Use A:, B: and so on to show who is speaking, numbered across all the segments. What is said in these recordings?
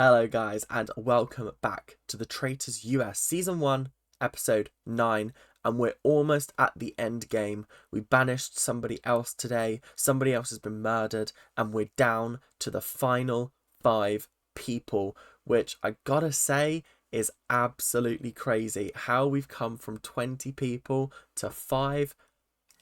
A: Hello guys and welcome back to the Traitors US Season 1 Episode 9, and we're almost at the end game. We banished somebody else today, somebody else has been murdered, and we're down to the final 5 people, which I gotta say is absolutely crazy. How we've come from 20 people to 5.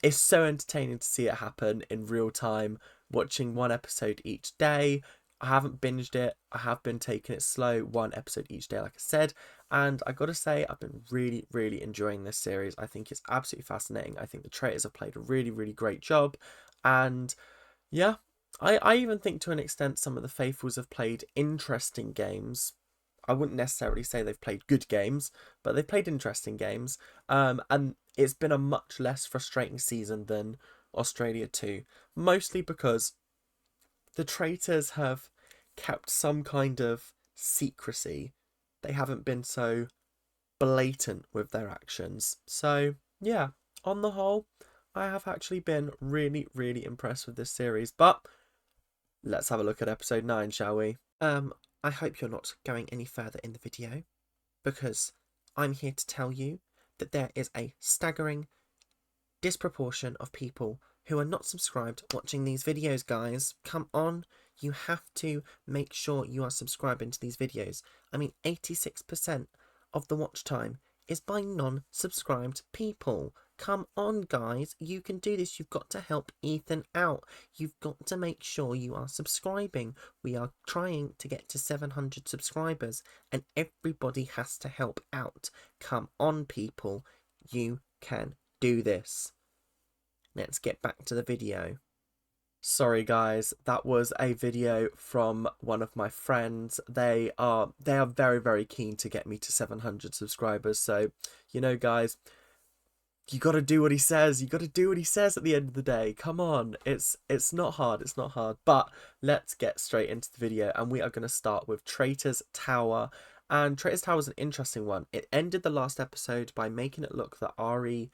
A: It's so entertaining to see it happen in real time, watching one episode each day. I haven't binged it. I have been taking it slow, one episode each day, like I said. And I gotta say, I've been really enjoying this series. I think it's absolutely fascinating. I think the Traitors have played a really great job. And yeah, I even think to an extent some of the Faithfuls have played interesting games. I wouldn't necessarily say they've played good games, but they've played interesting games. And it's been a much less frustrating season than Australia 2, mostly because the Traitors have kept some kind of secrecy. They haven't been so blatant with their actions. So, yeah, on the whole, I have actually been really impressed with this series. But let's have a look at episode 9, shall we? I hope you're not going any further in the video, because I'm here to tell you that there is a staggering disproportion of people who are not subscribed watching these videos, guys. Come on, you have to make sure you are subscribing to these videos. I mean, 86% of the watch time is by non-subscribed people. Come on, guys, you can do this. You've got to help Ethan out. You've got to make sure you are subscribing. We are trying to get to 700 subscribers, and everybody has to help out. Come on, people, you can do this. Let's get back to the video. Sorry guys, that was a video from one of my friends. They are very keen to get me to 700 subscribers. So, you know, guys, you got to do what he says. You got to do what he says at the end of the day. Come on. It's not hard. It's not hard. But let's get straight into the video, and we are going to start with Traitors Tower. And Traitors Tower is an interesting one. It ended the last episode by making it look that Ari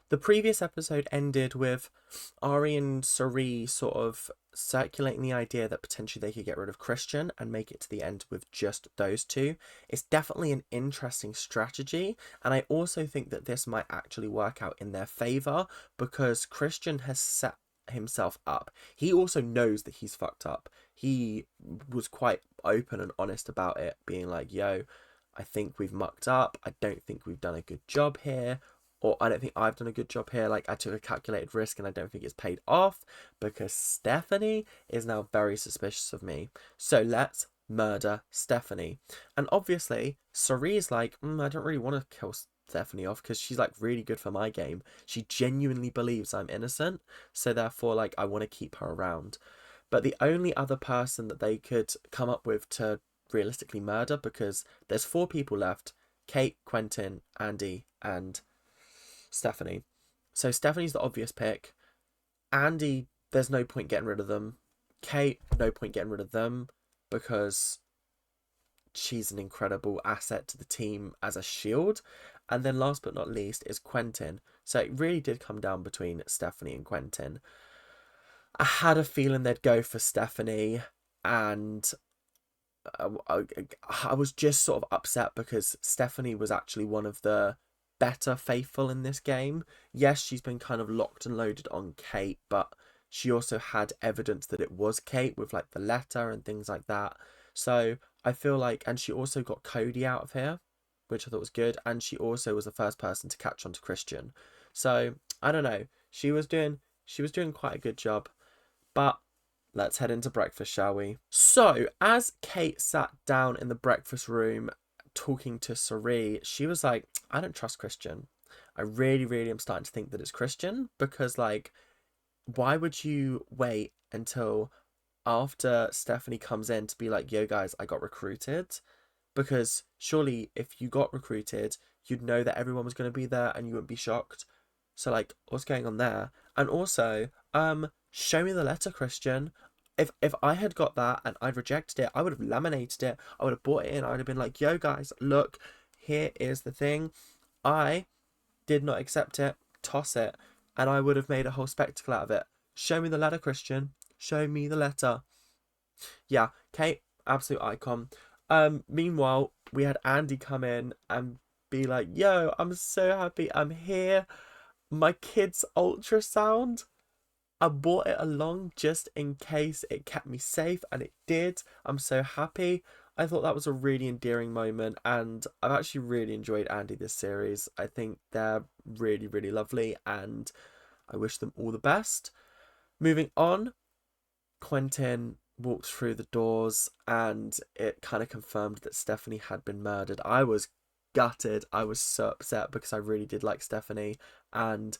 A: The previous episode ended with Ari and Sari sort of circulating the idea that potentially they could get rid of Christian and make it to the end with just those two. It's definitely an interesting strategy, and I also think that this might actually work out in their favour, because Christian has set himself up. He also knows that he's fucked up. He was quite open and honest about it, being like, yo, I think we've mucked up. I don't think we've done a good job here. Or I don't think I've done a good job here. Like, I took a calculated risk and I don't think it's paid off, because Stephanie is now very suspicious of me. So let's murder Stephanie. And obviously, Cerie's like, I don't really want to kill Stephanie off, because she's like really good for my game. She genuinely believes I'm innocent. So therefore, like, I want to keep her around. But the only other person that they could come up with to realistically murder, because there's 4 people left: Kate, Quentin, Andy, and Stephanie. So Stephanie's the obvious pick. Andy, there's no point getting rid of them. Kate, no point getting rid of them, because she's an incredible asset to the team as a shield. And then last but not least is Quentin. So it really did come down between Stephanie and Quentin. I had a feeling they'd go for Stephanie, and I was just sort of upset because Stephanie was actually one of the better faithful in this game. Yes, she's been kind of locked and loaded on Kate, but she also had evidence that it was Kate with like the letter and things like that. So I feel like, and she also got Cody out of here, which I thought was good, and she also was the first person to catch on to Christian. So I don't know, she was doing quite a good job. But let's head into breakfast, shall we? So as Kate sat down in the breakfast room talking to Sari, she was like, I don't trust Christian. I really am starting to think that it's Christian, because like, why would you wait until after Stephanie comes in to be like, yo guys, I got recruited? Because surely if you got recruited, you'd know that everyone was going to be there and you wouldn't be shocked. So like, what's going on there? And also, show me the letter, Christian. If I had got that and I'd rejected it, I would have laminated it. I would have brought it in. I would have been like, yo guys, look, here is the thing. I did not accept it. Toss it. And I would have made a whole spectacle out of it. Show me the letter, Christian. Show me the letter. Yeah, Kate, absolute icon. Meanwhile, we had Andy come in and be like, yo, I'm so happy I'm here. My kid's ultrasound. I brought it along just in case it kept me safe, and it did. I'm so happy. I thought that was a really endearing moment, and I've actually really enjoyed Andy this series. I think they're really, really lovely, and I wish them all the best. Moving on, Quentin walked through the doors, and it kind of confirmed that Stephanie had been murdered. I was gutted. I was so upset because I really did like Stephanie, and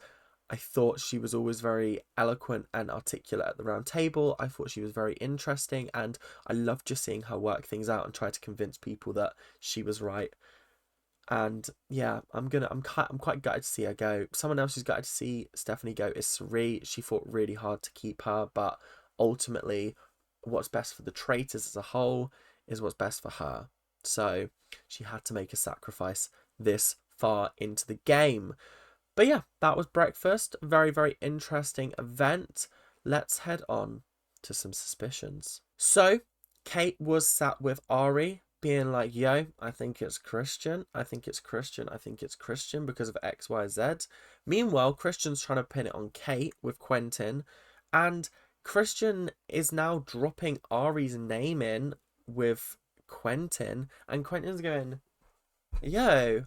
A: I thought she was always very eloquent and articulate at the round table. I thought she was very interesting, and I loved just seeing her work things out and try to convince people that she was right. And yeah, I'm quite gutted to see her go. Someone else who's gutted to see Stephanie go is Sari. She fought really hard to keep her, but ultimately, what's best for the traitors as a whole is what's best for her. So she had to make a sacrifice this far into the game. But yeah, that was breakfast. Very, very interesting event. Let's head on to some suspicions. So Kate was sat with Ari, being like, yo, I think it's Christian. I think it's Christian. I think it's Christian because of XYZ. Meanwhile, Christian's trying to pin it on Kate with Quentin. And Christian is now dropping Ari's name in with Quentin. And Quentin's going, yo,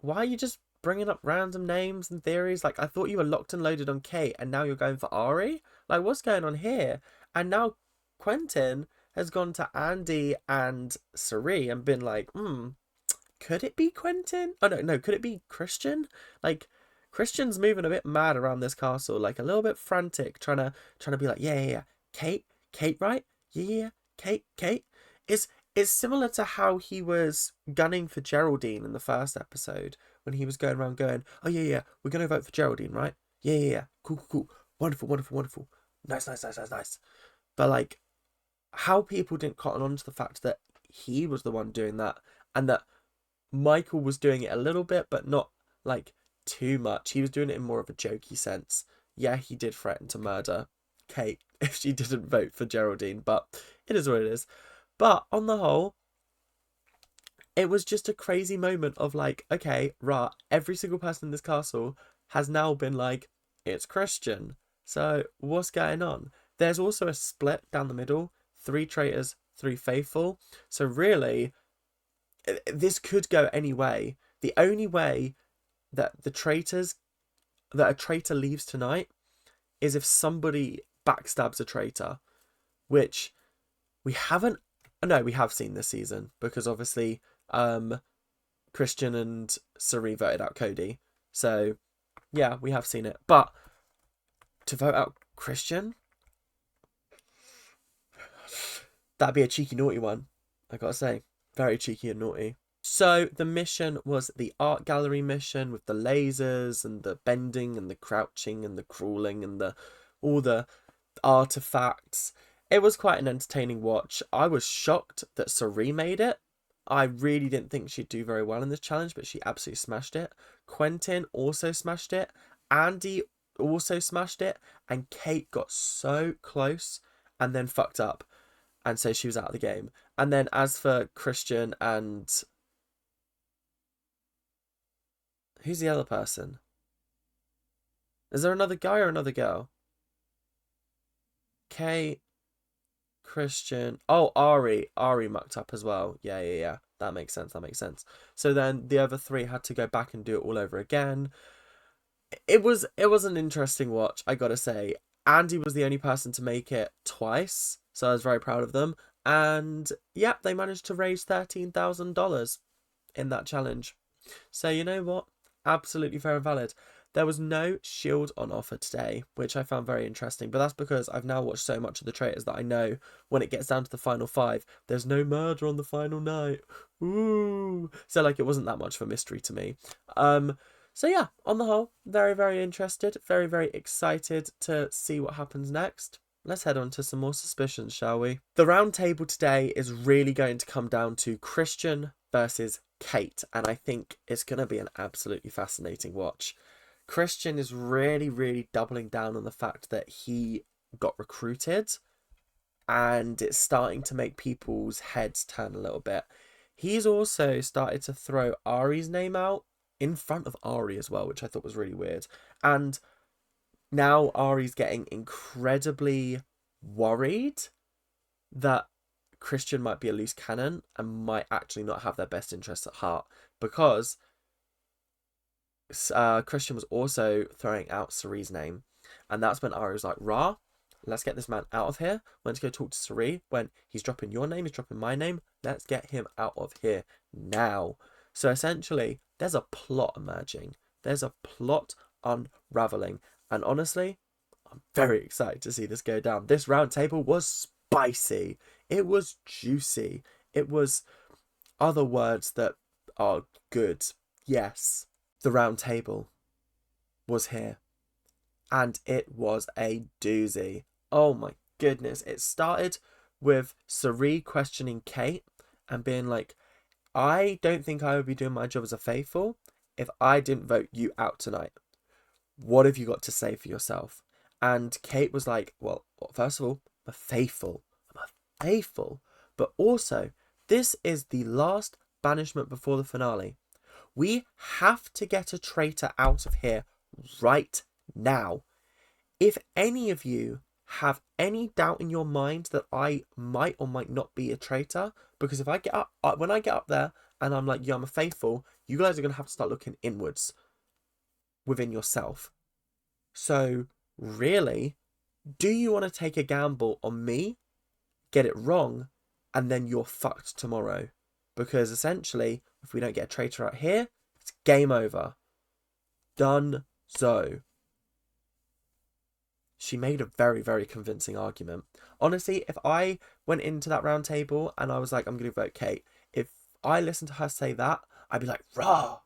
A: why are you just bringing up random names and theories? Like, I thought you were locked and loaded on Kate, and now you're going for Ari? Like, what's going on here? And now Quentin has gone to Andy and Sari and been like, could it be Quentin? Oh, no, could it be Christian? Like, Christian's moving a bit mad around this castle, like a little bit frantic, trying to be like, yeah, Kate, right? Yeah, Kate. It's similar to how he was gunning for Geraldine in the first episode when he was going around going, oh yeah, we're gonna vote for Geraldine, right? Yeah. Cool. Wonderful. Nice. But like, how people didn't cotton on to the fact that he was the one doing that, and that Michael was doing it a little bit, but not like too much. He was doing it in more of a jokey sense. Yeah, he did threaten to murder Kate if she didn't vote for Geraldine, but it is what it is. But on the whole, it was just a crazy moment of like, okay, right, every single person in this castle has now been like, it's Christian. So what's going on? There's also a split down the middle, 3 traitors, 3 faithful. So really, this could go any way. The only way that a traitor leaves tonight is if somebody backstabs a traitor, which we haven't. No, we have seen this season because obviously Christian and Sari voted out Cody. So yeah, we have seen it. But to vote out Christian, that'd be a cheeky naughty one, I gotta say. Very cheeky and naughty. So the mission was the art gallery mission with the lasers and the bending and the crouching and the crawling and all the artifacts. It was quite an entertaining watch. I was shocked that Sari made it. I really didn't think she'd do very well in this challenge, but she absolutely smashed it. Quentin also smashed it. Andy also smashed it. And Kate got so close and then fucked up. And so she was out of the game. And then as for Christian and... who's the other person? Is there another guy or another girl? Kate... Christian. Oh, Ari mucked up as well. Yeah. That makes sense. So then the other 3 had to go back and do it all over again. It was an interesting watch, I gotta say. Andy was the only person to make it twice, so I was very proud of them. And yeah, they managed to raise $13,000 in that challenge. So you know what? Absolutely fair and valid. There was no shield on offer today, which I found very interesting, but that's because I've now watched so much of the traitors that I know when it gets down to the final 5, there's no murder on the final night. Ooh. So like, it wasn't that much of a mystery to me. So yeah, on the whole, very, very interested, very, very excited to see what happens next. Let's head on to some more suspicions, shall we? The round table today is really going to come down to Christian versus Kate, and I think it's going to be an absolutely fascinating watch. Christian is really, really doubling down on the fact that he got recruited, and it's starting to make people's heads turn a little bit. He's also started to throw Ari's name out in front of Ari as well, which I thought was really weird. And now Ari's getting incredibly worried that Christian might be a loose cannon and might actually not have their best interests at heart, because Christian was also throwing out Ceri's name, and that's when Ari was like, "Rah, let's get this man out of here. Went to go talk to Ceri. When he's dropping your name, he's dropping my name. Let's get him out of here now." So essentially, there's a plot emerging. There's a plot unraveling, and honestly, I'm very excited to see this go down. This round table was spicy. It was juicy. It was other words that are good. Yes, the round table was here, and it was a doozy. Oh my goodness. It started with Ceri questioning Kate and being like, "I don't think I would be doing my job as a faithful if I didn't vote you out tonight. What have you got to say for yourself?" And Kate was like, "Well, first of all, I'm a faithful. I'm a faithful. But also, this is the last banishment before the finale. We have to get a traitor out of here right now. If any of you have any doubt in your mind that I might or might not be a traitor, because if I get up, when I get up there and I'm like, yeah, I'm a faithful, you guys are going to have to start looking inwards within yourself. So really, do you want to take a gamble on me, get it wrong, and then you're fucked tomorrow? Because essentially, if we don't get a traitor out here, it's game over. Done so." She made a very, very convincing argument. Honestly, if I went into that round table and I was like, I'm going to vote Kate, if I listened to her say that, I'd be like, rah,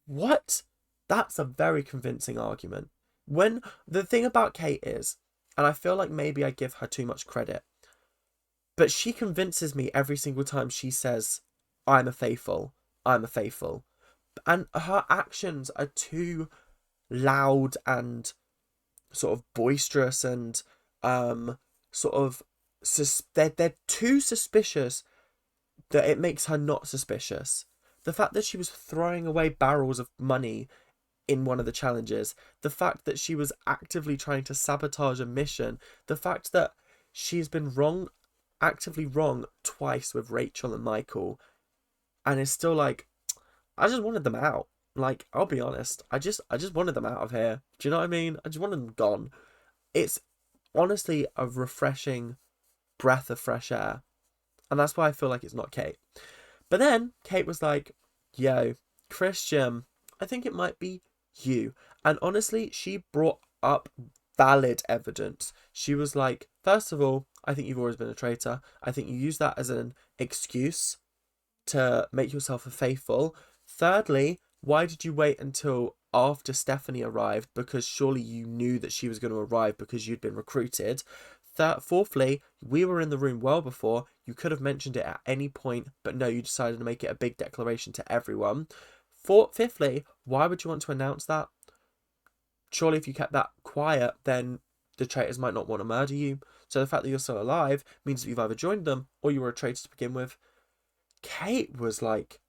A: what? That's a very convincing argument. When the thing about Kate is, and I feel like maybe I give her too much credit, but she convinces me every single time she says, I'm a faithful, I'm a faithful. And her actions are too loud and sort of boisterous and sort of they're too suspicious that it makes her not suspicious. The fact that she was throwing away barrels of money in one of the challenges, the fact that she was actively trying to sabotage a mission, the fact that she's been actively wrong twice with Rachel and Michael, and is still like, I just wanted them out. Like, I'll be honest, I just wanted them out of here. Do you know what I mean? I just wanted them gone. It's honestly a refreshing breath of fresh air. And that's why I feel like it's not Kate. But then Kate was like, yo, Christian, I think it might be you. And honestly, she brought up valid evidence. She was like, first of all, I think you've always been a traitor. I think you use that as an excuse to make yourself a faithful. Thirdly, why did you wait until after Stephanie arrived? Because surely you knew that she was going to arrive because you'd been recruited. Fourthly, we were in the room well before. You could have mentioned it at any point, but no, you decided to make it a big declaration to everyone. Fifthly, why would you want to announce that? Surely if you kept that quiet, then the traitors might not want to murder you. So the fact that you're still alive means that you've either joined them or you were a traitor to begin with. Kate was like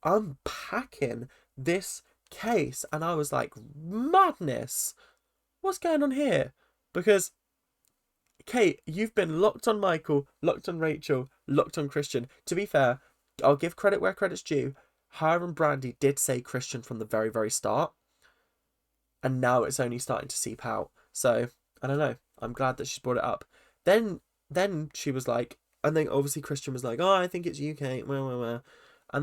A: unpacking this case, and I was like, madness, what's going on here? Because Kate, you've been locked on Michael, locked on Rachel, locked on Christian. To be fair, I'll give credit where credit's due. Her and Brandy did say Christian from the very, very start, and now it's only starting to seep out. So I don't know, I'm glad that she's brought it up. Then she was like, and then obviously Christian was like, oh, I think it's you, Kate. And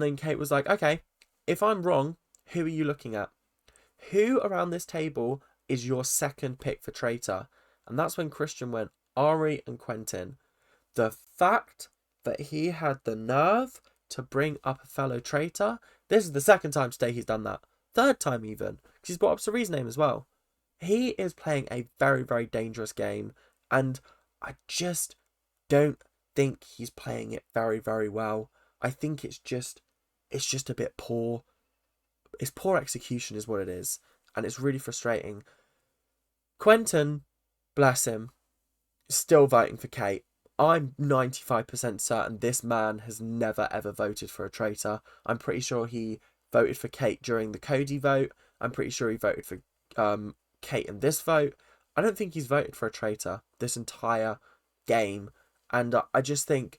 A: then Kate was like, okay, if I'm wrong, who are you looking at? Who around this table is your second pick for traitor? And that's when Christian went, Ari and Quentin. The fact that he had the nerve to bring up a fellow traitor, this is the second time today he's done that. Third time even, because he's brought up Ceri's name as well. He is playing a very, very dangerous game, and I just don't think he's playing it very, very well. I think it's just a bit poor. It's poor execution is what it is, and it's really frustrating. Quentin, bless him, still voting for Kate. I'm 95% certain this man has never ever voted for a traitor. I'm pretty sure he voted for Kate during the Cody vote. I'm pretty sure he voted for Kate in this vote. I don't think he's voted for a traitor this entire game. And I just think,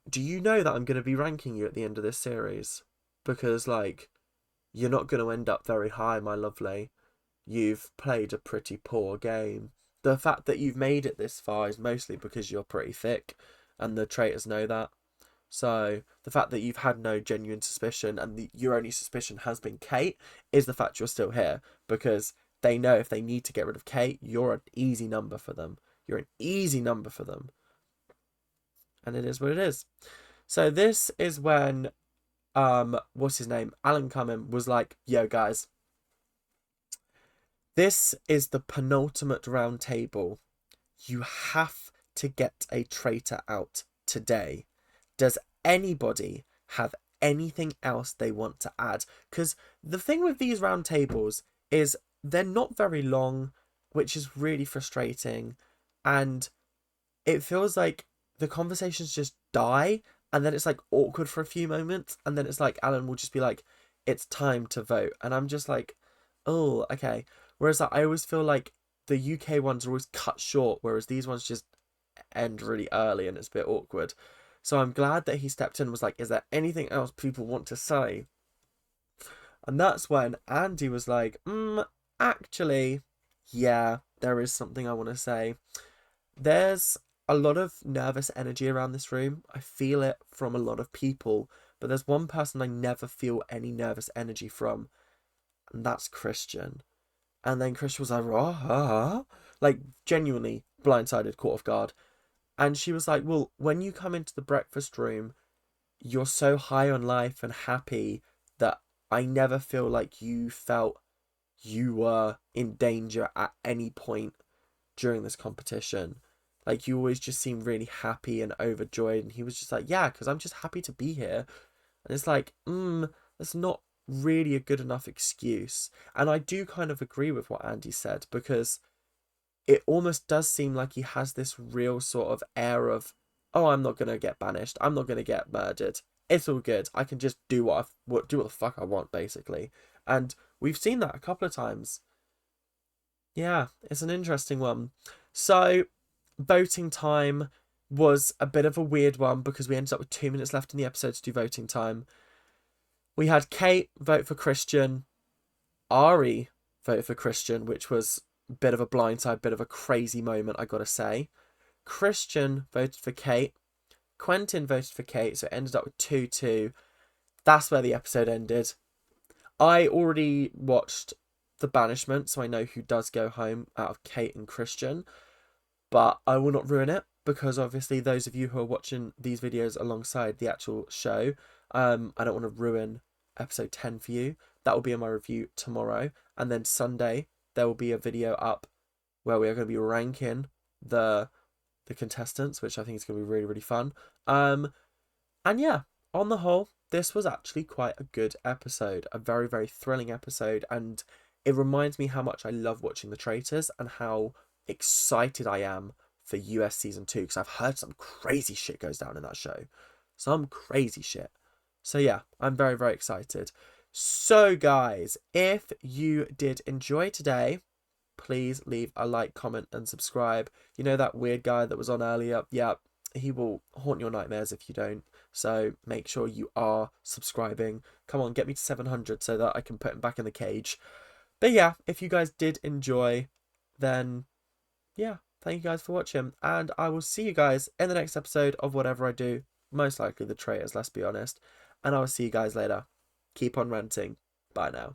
A: do you know that I'm going to be ranking you at the end of this series? Because, like, you're not going to end up very high, my lovely. You've played a pretty poor game. The fact that you've made it this far is mostly because you're pretty thick, and the traitors know that. So the fact that you've had no genuine suspicion, and your only suspicion has been Kate, is the fact you're still here, because they know if they need to get rid of Kate, you're an easy number for them. You're an easy number for them. And it is what it is. So this is when, what's his name? Alan Cumming was like, yo guys, this is the penultimate round table. You have to get a traitor out today. Does anybody have anything else they want to add? Because the thing with these round tables is they're not very long, which is really frustrating. And it feels like the conversations just die, and then it's like awkward for a few moments, and then it's like Alan will just be like, it's time to vote. And I'm just like, oh, okay. Whereas I always feel like the UK ones are always cut short, whereas these ones just end really early and it's a bit awkward. So I'm glad that he stepped in and was like, is there anything else people want to say? And that's when Andy was like, actually, yeah, there is something I want to say. There's a lot of nervous energy around this room. I feel it from a lot of people, but there's one person I never feel any nervous energy from, and that's Christian. And then Christian was like, like genuinely blindsided, caught off guard. And she was like, well, when you come into the breakfast room, you're so high on life and happy that I never feel like you felt you were in danger at any point during this competition. Like, you always just seem really happy and overjoyed. And he was just like, yeah, because I'm just happy to be here. And it's like, that's not really a good enough excuse. And I do kind of agree with what Andy said, because it almost does seem like he has this real sort of air of, oh, I'm not going to get banished. I'm not going to get murdered. It's all good. I can just do what the fuck I want, basically. And we've seen that a couple of times. Yeah, it's an interesting one. So, voting time was a bit of a weird one because we ended up with 2 minutes left in the episode to do voting time. We had Kate vote for Christian, Ari vote for Christian, which was a bit of a blindside, bit of a crazy moment, I gotta say. Christian voted for Kate, Quentin voted for Kate, so it ended up with 2-2. That's where the episode ended. I already watched the banishment, so I know who does go home out of Kate and Christian, but I will not ruin it, because obviously those of you who are watching these videos alongside the actual show, I don't want to ruin episode 10 for you. That will be in my review tomorrow, and then Sunday there will be a video up where we are going to be ranking the contestants, which I think is going to be really, really fun. And yeah, on the whole, this was actually quite a good episode, a very, very thrilling episode, and it reminds me how much I love watching the Traitors and how excited I am for US Season 2, because I've heard some crazy shit goes down in that show. Some crazy shit. So yeah, I'm very, very excited. So guys, if you did enjoy today, please leave a like, comment, and subscribe. You know that weird guy that was on earlier? Yeah, he will haunt your nightmares if you don't. So make sure you are subscribing. Come on, get me to 700 so that I can put him back in the cage. But yeah, if you guys did enjoy, then yeah, thank you guys for watching. And I will see you guys in the next episode of whatever I do. Most likely the Traitors, let's be honest. And I will see you guys later. Keep on ranting. Bye now.